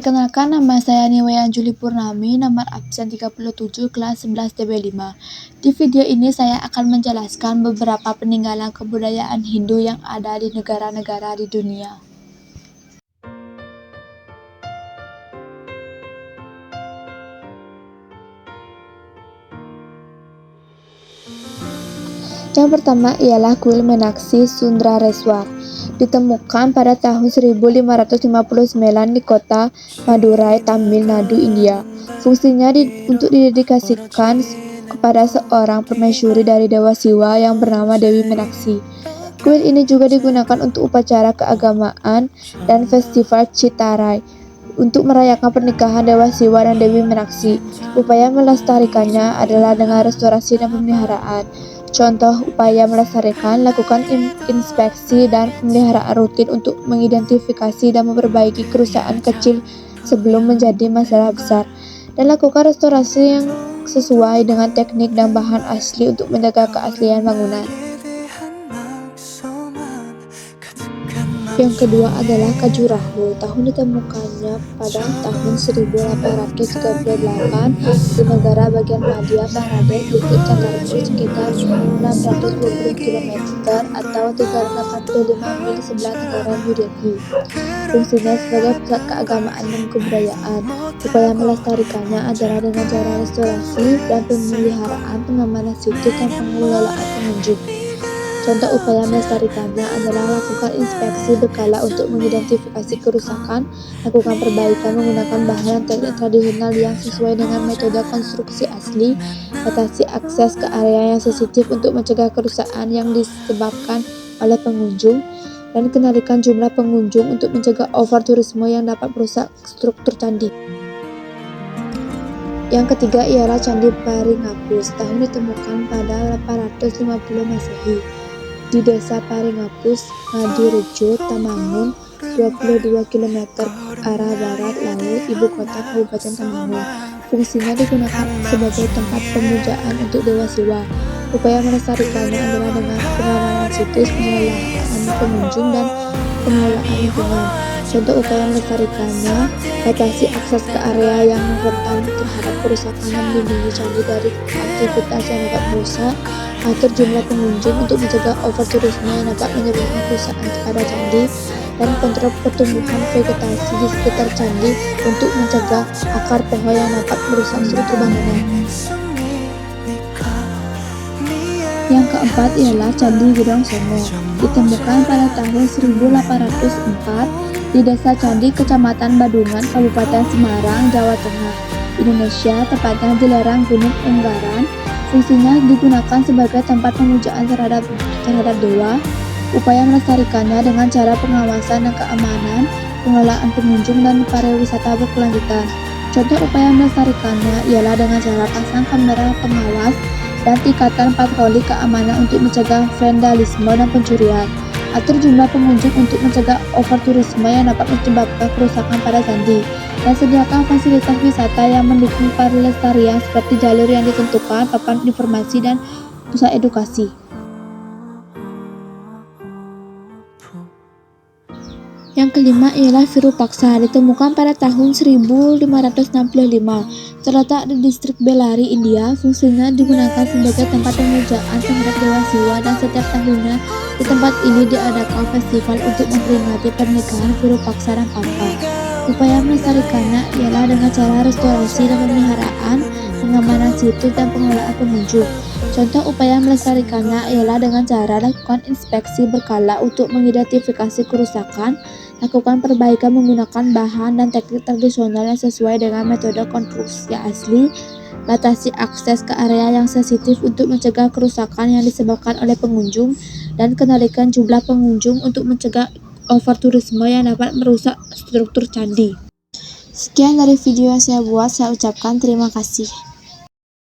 Perkenalkan, nama saya Niwaya Anjuli Purnami, nomor absen 37, kelas 11 TB5. Di video ini saya akan menjelaskan beberapa peninggalan kebudayaan Hindu yang ada di negara-negara di dunia. Yang pertama ialah kuil Meenakshi Sundareswar. Ditemukan pada tahun 1559 di kota Madurai, Tamil Nadu, India. Fungsinya untuk didedikasikan kepada seorang permaisuri dari Dewa Siwa yang bernama Dewi Meenakshi. Kuil ini juga digunakan untuk upacara keagamaan dan festival Chitarai untuk merayakan pernikahan Dewa Siwa dan Dewi Meenakshi. Upaya melestarikannya adalah dengan restorasi dan pemeliharaan. Contoh upaya melestarikan, lakukan inspeksi dan pemeliharaan rutin untuk mengidentifikasi dan memperbaiki kerusakan kecil sebelum menjadi masalah besar, dan lakukan restorasi yang sesuai dengan teknik dan bahan asli untuk menjaga keaslian bangunan. Yang kedua adalah Khajuraho. Tahun ditemukannya pada tahun 1838 di negara bagian Madhya Pradesh, Bukit Chandrapur, sekitar 620 km atau 385 mil sebelah tenggara New Delhi. Fungsinya sebagai pusat keagamaan dan kebudayaan. Upaya melestarikannya adalah dengan cara restorasi dan pemeliharaan, pengamanan situs dan pengelolaan pengunjung. Contoh upaya melestarikannya adalah lakukan inspeksi berkala untuk mengidentifikasi kerusakan, lakukan perbaikan menggunakan bahan dan teknik tradisional yang sesuai dengan metode konstruksi asli, batasi akses ke area yang sensitif untuk mencegah kerusakan yang disebabkan oleh pengunjung, dan kendalikan jumlah pengunjung untuk mencegah over-tourisme yang dapat merusak struktur candi. Yang ketiga ialah Candi Paringapus. Tahun ditemukan pada 850 Masehi di desa Paringapus, Ngadirejo, Temanggung, 22 km arah barat laut ibu kota Kabupaten Temanggung. Fungsinya digunakan sebagai tempat pemujaan untuk Dewa Siwa. Upaya melestarikannya adalah dengan pengamanan situs, pengelolaan pengunjung, dan pengelolaan lingkungan. Contoh upaya melestarikannya, batasi akses ke area yang rentan terhadap kerusakan, melindungi candi dari aktivitas yang dapat merusak, atur jumlah pengunjung untuk mencegah over-tourisme yang dapat menyebabkan kerusakan pada candi, dan kontrol pertumbuhan vegetasi di sekitar candi untuk mencegah akar pohon yang dapat merusak struktur bangunan. Yang keempat ialah Candi Gedong Songo. Ditemukan pada tahun 1804 di Desa Candi, Kecamatan Badungan, Kabupaten Semarang, Jawa Tengah, Indonesia, tepatnya di lereng Gunung Unggaran. Fungsinya digunakan sebagai tempat pemujaan terhadap dewa. Upaya melestarikannya dengan cara pengawasan dan keamanan, pengelolaan pengunjung, dan pariwisata berkelanjutan. Contoh upaya melestarikannya ialah dengan cara pasang kamera pengawas dan tingkatkan patroli keamanan untuk mencegah vandalisme dan pencurian. Atur jumlah pengunjung untuk mencegah over-tourisme yang dapat menyebabkan kerusakan pada candi, dan sediakan fasilitas wisata yang mendukung pelestarian seperti jalur yang ditentukan, papan informasi, dan pusat edukasi. Yang kelima ialah Virupaksa. Ditemukan pada tahun 1565. Terletak di distrik Bellary, India. Fungsinya digunakan sebagai tempat pemujaan terhadap Dewa Siwa, dan setiap tahunnya di tempat ini diadakan festival untuk memperingati pernikahan Virupaksa dan Pampa. Upaya melestarikannya ialah dengan cara restorasi dan pemeliharaan, pengamanan situs, dan pengelolaan pengunjung. Contoh upaya melestarikannya ialah dengan cara lakukan inspeksi berkala untuk mengidentifikasi kerusakan, lakukan perbaikan menggunakan bahan dan teknik tradisional yang sesuai dengan metode konstruksi asli, batasi akses ke area yang sensitif untuk mencegah kerusakan yang disebabkan oleh pengunjung, dan kendalikan jumlah pengunjung untuk mencegah over-tourisme yang dapat merusak struktur candi. Sekian dari video yang saya buat, saya ucapkan terima kasih.